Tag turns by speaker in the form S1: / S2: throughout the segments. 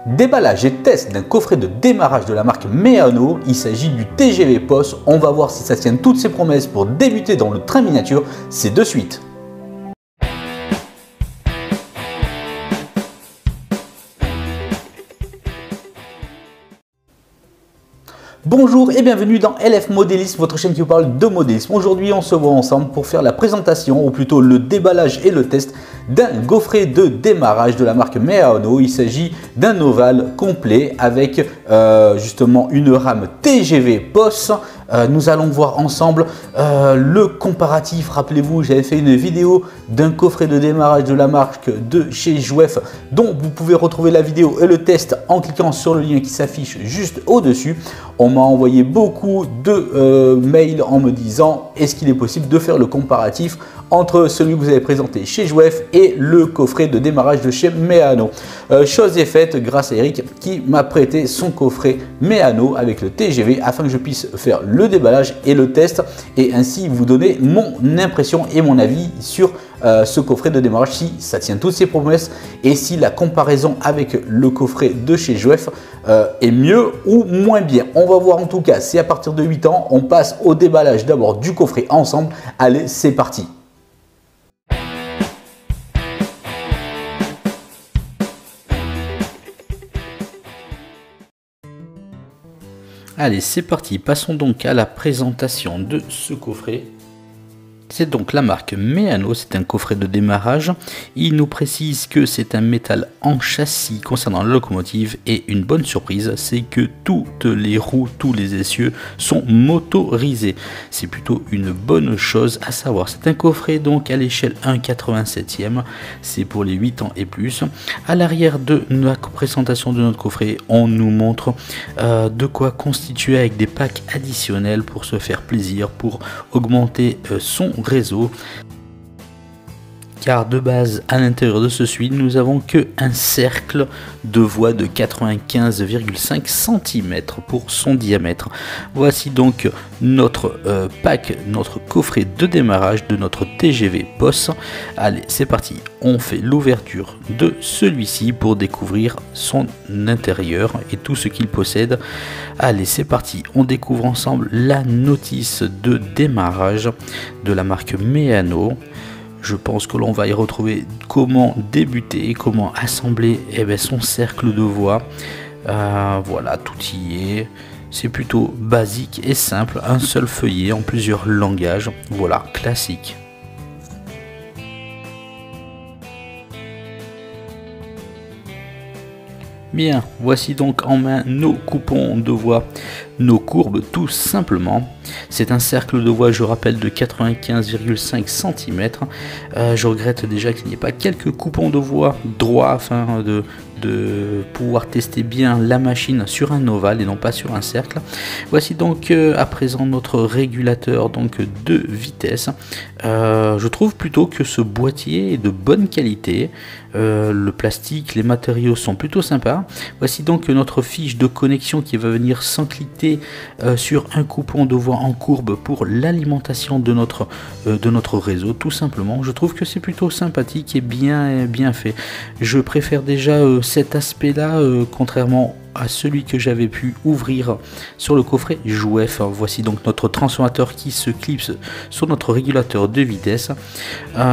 S1: Déballage et test d'un coffret de démarrage de la marque Meano, il s'agit du TGV POS. On va voir si ça tient toutes ses promesses pour débuter dans le train miniature, c'est de suite. Bonjour et bienvenue dans LF Modélisme, votre chaîne qui vous parle de modélisme. Aujourd'hui, on se voit ensemble pour faire la présentation, ou plutôt le déballage et le test d'un gaufret de démarrage de la marque Meano. Il s'agit d'un ovale complet avec justement une rame TGV POS. Nous allons voir ensemble le comparatif. Rappelez-vous, j'avais fait une vidéo d'un coffret de démarrage de la marque de chez Jouef, dont vous pouvez retrouver la vidéo et le test en cliquant sur le lien qui s'affiche juste au-dessus. On m'a envoyé beaucoup de mails en me disant est-ce qu'il est possible de faire le comparatif entre celui que vous avez présenté chez Jouef et le coffret de démarrage de chez Meano. Chose est faite grâce à Eric qui m'a prêté son coffret Meano avec le TGV afin que je puisse faire le déballage et le test et ainsi vous donner mon impression et mon avis sur ce coffret de démarrage, si ça tient toutes ses promesses et si la comparaison avec le coffret de chez Jouef est mieux ou moins bien. On va voir en tout cas, c'est à partir de 8 ans, on passe au déballage d'abord du coffret ensemble. Allez, c'est parti. Allez, c'est parti. Passons donc à la présentation de ce coffret. C'est donc la marque Meano, c'est un coffret de démarrage. Il nous précise que c'est un métal en châssis concernant la locomotive et une bonne surprise, c'est que toutes les roues, tous les essieux sont motorisés. C'est plutôt une bonne chose à savoir. C'est un coffret donc à l'échelle 1/87e, c'est pour les 8 ans et plus. À l'arrière de la présentation de notre coffret, on nous montre de quoi constituer avec des packs additionnels pour se faire plaisir, pour augmenter son réseau, car de base à l'intérieur de ceci nous avons que un cercle de voie de 95,5 cm pour son diamètre. Voici donc notre pack, notre coffret de démarrage de notre TGV POS. Allez, c'est parti, on fait l'ouverture de celui-ci pour découvrir son intérieur et tout ce qu'il possède. Allez, c'est parti, on découvre ensemble la notice de démarrage de la marque Meano. Je pense que l'on va y retrouver comment débuter, comment assembler son cercle de voie. Voilà, tout y est. C'est plutôt basique et simple, un seul feuillet en plusieurs langages. Voilà, classique. Bien, voici donc en main nos coupons de voie, nos courbes tout simplement. C'est un cercle de voie, je rappelle, de 95,5 cm. Je regrette déjà qu'il n'y ait pas quelques coupons de voie droits afin de pouvoir tester bien la machine sur un ovale et non pas sur un cercle. Voici donc à présent notre régulateur donc de vitesse. Je trouve plutôt que ce boîtier est de bonne qualité. Le plastique, les matériaux sont plutôt sympas. Voici donc notre fiche de connexion qui va venir s'encliquer sur un coupon de voie en courbe pour l'alimentation de notre réseau, tout simplement. Je trouve que c'est plutôt sympathique et bien fait. Je préfère déjà cet aspect là contrairement à celui que j'avais pu ouvrir sur le coffret Jouef. Voici donc notre transformateur qui se clipse sur notre régulateur de vitesse.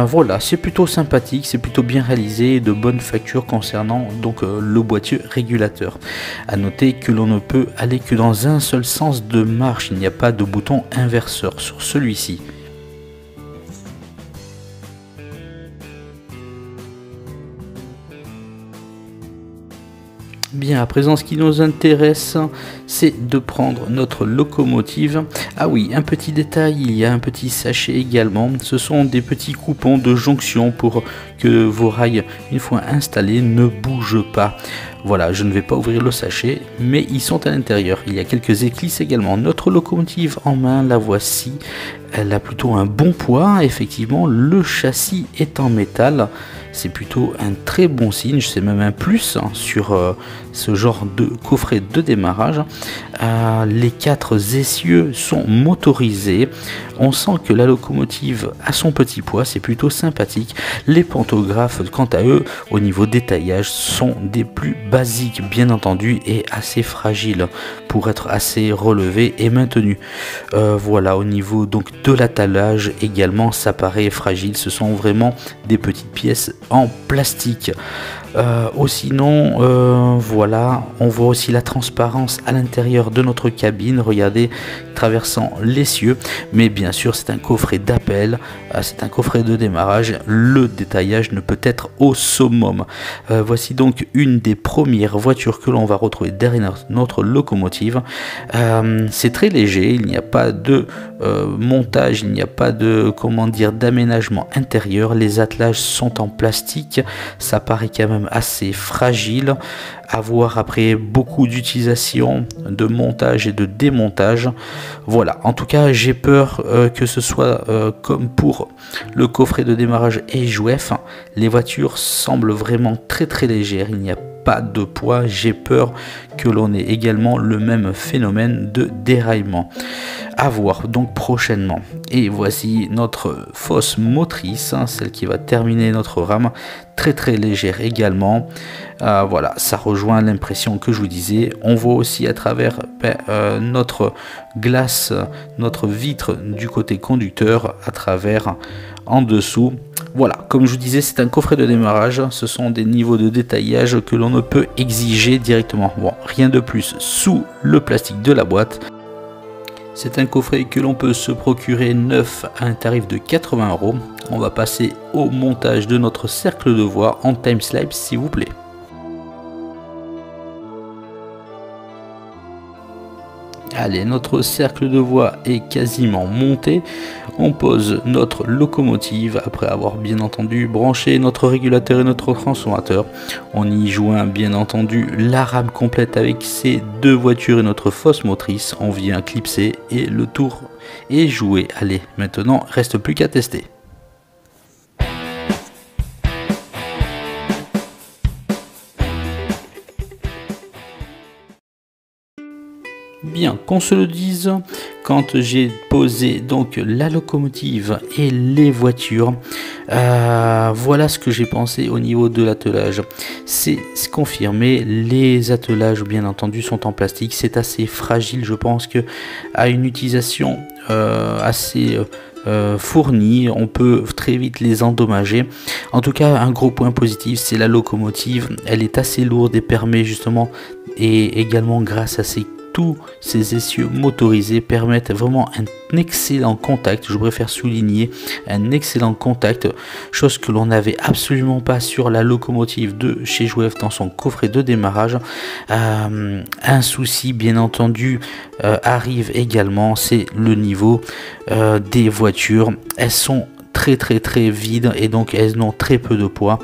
S1: Voilà, c'est plutôt sympathique, c'est plutôt bien réalisé et de bonne facture concernant donc le boîtier régulateur. À noter que l'on ne peut aller que dans un seul sens de marche, il n'y a pas de bouton inverseur sur celui-ci. Bien, à présent, ce qui nous intéresse, c'est de prendre notre locomotive. Ah oui, un petit détail, il y a un petit sachet également. Ce sont des petits coupons de jonction pour que vos rails, une fois installés, ne bougent pas. Voilà, je ne vais pas ouvrir le sachet, mais ils sont à l'intérieur. Il y a quelques éclisses également. Notre locomotive en main, la voici. Elle a plutôt un bon poids. Effectivement, le châssis est en métal. C'est plutôt un très bon signe, c'est même un plus sur ce genre de coffret de démarrage. Les 4 essieux sont motorisés. On sent que la locomotive a son petit poids, c'est plutôt sympathique. Les pantographes, quant à eux, au niveau détaillage, sont des plus basique bien entendu et assez fragile pour être assez relevé et maintenu. Voilà, au niveau donc de l'attelage également, ça paraît fragile. Ce sont vraiment des petites pièces en plastique. Sinon, voilà, on voit aussi la transparence à l'intérieur de notre cabine. Regardez, traversant les cieux. Mais bien sûr, c'est un coffret d'appel, c'est un coffret de démarrage. Le détaillage ne peut être au summum. Voici donc une des premières voitures que l'on va retrouver derrière notre locomotive. C'est très léger, il n'y a pas de montage, il n'y a pas de, comment dire, d'aménagement intérieur. Les attelages sont en plastique, ça paraît quand même assez fragile à voir après beaucoup d'utilisation, de montage et de démontage. Voilà, en tout cas j'ai peur que ce soit comme pour le coffret de démarrage EJF, les voitures semblent vraiment très légères, il n'y a pas de poids. J'ai peur que l'on ait également le même phénomène de déraillement à voir donc prochainement. Et voici notre fosse motrice, celle qui va terminer notre rame, très légère également. Voilà, ça rejoint l'impression que je vous disais. On voit aussi à travers notre glace, notre vitre du côté conducteur, à travers en dessous. Voilà, comme je vous disais, c'est un coffret de démarrage. Ce sont des niveaux de détaillage que l'on ne peut exiger directement. Bon, rien de plus sous le plastique de la boîte. C'est un coffret que l'on peut se procurer neuf à un tarif de 80 €. On va passer au montage de notre cercle de voie en timeslide s'il vous plaît. Allez, notre cercle de voie est quasiment monté. On pose notre locomotive après avoir bien entendu branché notre régulateur et notre transformateur. On y joint bien entendu la rame complète avec ces deux voitures et notre fosse motrice. On vient clipser et le tour est joué. Allez, maintenant reste plus qu'à tester. Bien, qu'on se le dise, quand j'ai posé donc la locomotive et les voitures, voilà ce que j'ai pensé au niveau de l'attelage. C'est confirmé, les attelages bien entendu sont en plastique, c'est assez fragile. Je pense que à une utilisation assez fournis, on peut très vite les endommager. En tout cas, un gros point positif, c'est la locomotive. Elle est assez lourde et permet justement, et également grâce à tous ces essieux motorisés permettent vraiment un excellent contact. Je préfère souligner un excellent contact, chose que l'on n'avait absolument pas sur la locomotive de chez Jouef dans son coffret de démarrage. Un souci bien entendu arrive également, c'est le niveau des voitures. Elles sont très vides et donc elles n'ont très peu de poids,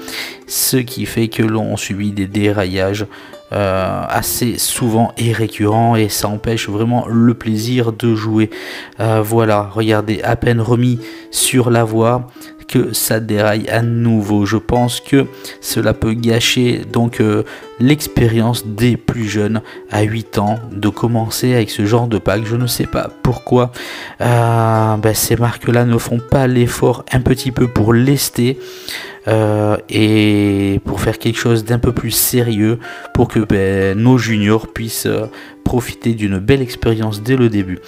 S1: ce qui fait que l'on subit des déraillages assez souvent et récurrent, et ça empêche vraiment le plaisir de jouer. Voilà, regardez, à peine remis sur la voie que ça déraille à nouveau. Je pense que cela peut gâcher donc l'expérience des plus jeunes à 8 ans de commencer avec ce genre de pack. Je ne sais pas pourquoi ces marques là ne font pas l'effort un petit peu pour lester et pour faire quelque chose d'un peu plus sérieux pour que nos juniors puissent profiter d'une belle expérience dès le début.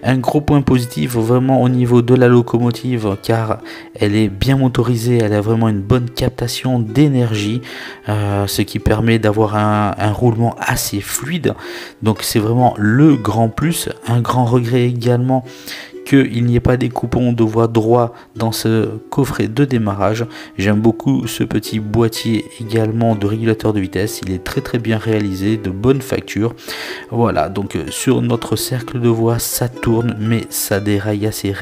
S1: Un gros point positif vraiment au niveau de la locomotive, car elle est bien motorisée, elle a vraiment une bonne captation d'énergie, ce qui permet d'avoir un roulement assez fluide. Donc c'est vraiment le grand plus. Un grand regret également qu'il n'y ait pas des coupons de voie droit dans ce coffret de démarrage. J'aime beaucoup ce petit boîtier également de régulateur de vitesse, il est très bien réalisé, de bonne facture. Voilà, donc sur notre cercle de voie ça tourne, mais ça déraille assez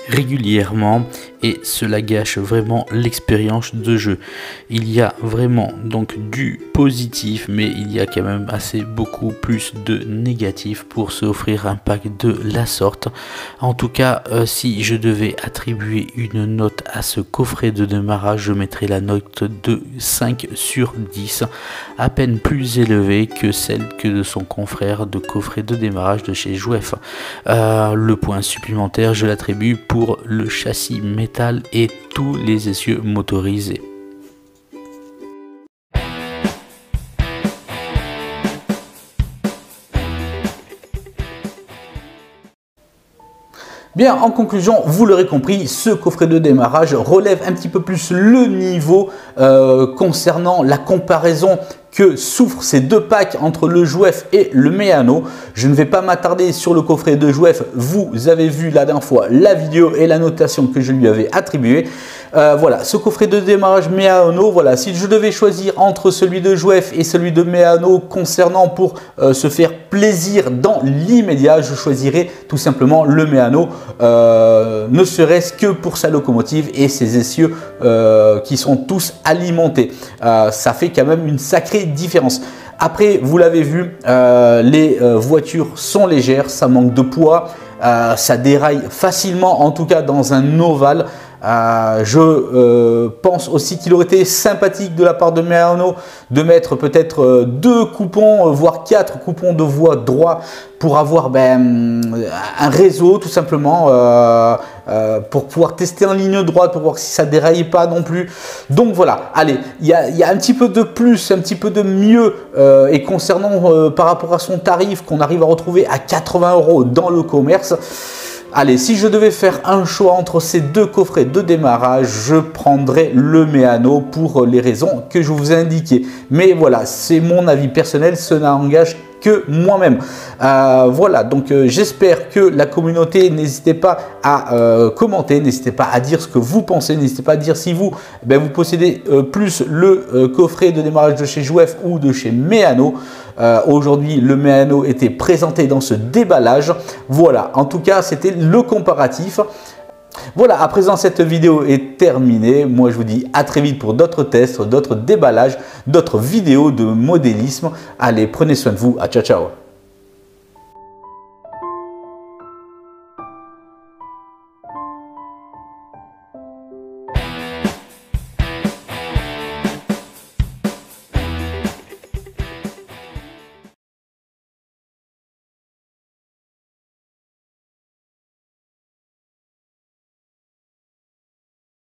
S1: régulièrement et cela gâche vraiment l'expérience de jeu. Il y a vraiment donc du positif, mais il y a quand même beaucoup plus de négatif pour s'offrir un pack de la sorte. En tout cas, si je devais attribuer une note à ce coffret de démarrage, je mettrais la note de 5 sur 10, à peine plus élevée que celle que de son confrère de coffret de démarrage de chez Jouef. Le point supplémentaire, je l'attribue pour le châssis métal et tous les essieux motorisés. Bien, en conclusion, vous l'aurez compris, ce coffret de démarrage relève un petit peu plus le niveau concernant la comparaison que souffrent ces deux packs entre le Jouef et le Meano. Je ne vais pas m'attarder sur le coffret de Jouef. Vous avez vu la dernière fois la vidéo et la notation que je lui avais attribuée. Voilà, ce coffret de démarrage Meano, voilà, si je devais choisir entre celui de Jouef et celui de Meano concernant pour se faire plaisir dans l'immédiat, je choisirais tout simplement le Meano, ne serait-ce que pour sa locomotive et ses essieux qui sont tous alimentés. Ça fait quand même une sacrée différence. Après, vous l'avez vu, les voitures sont légères, ça manque de poids, ça déraille facilement, en tout cas dans un ovale. Je pense aussi qu'il aurait été sympathique de la part de Meano de mettre peut-être 2 coupons, voire 4 coupons de voie droit pour avoir un réseau tout simplement, pour pouvoir tester en ligne droite, pour voir si ça déraille pas non plus. Donc voilà, allez, il y a un petit peu de plus, un petit peu de mieux, et concernant par rapport à son tarif qu'on arrive à retrouver à 80 € dans le commerce. Allez, si je devais faire un choix entre ces deux coffrets de démarrage, je prendrais le Meano pour les raisons que je vous ai indiquées. Mais voilà, c'est mon avis personnel, ce n'engage que moi-même. Voilà, donc j'espère que la communauté, n'hésitez pas à commenter, n'hésitez pas à dire ce que vous pensez, n'hésitez pas à dire si vous, vous possédez plus le coffret de démarrage de chez Jouef ou de chez Meano. Aujourd'hui, le Meano était présenté dans ce déballage. Voilà, en tout cas, c'était le comparatif. Voilà, à présent, cette vidéo est terminée. Moi, je vous dis à très vite pour d'autres tests, d'autres déballages, d'autres vidéos de modélisme. Allez, prenez soin de vous. Ciao, ciao.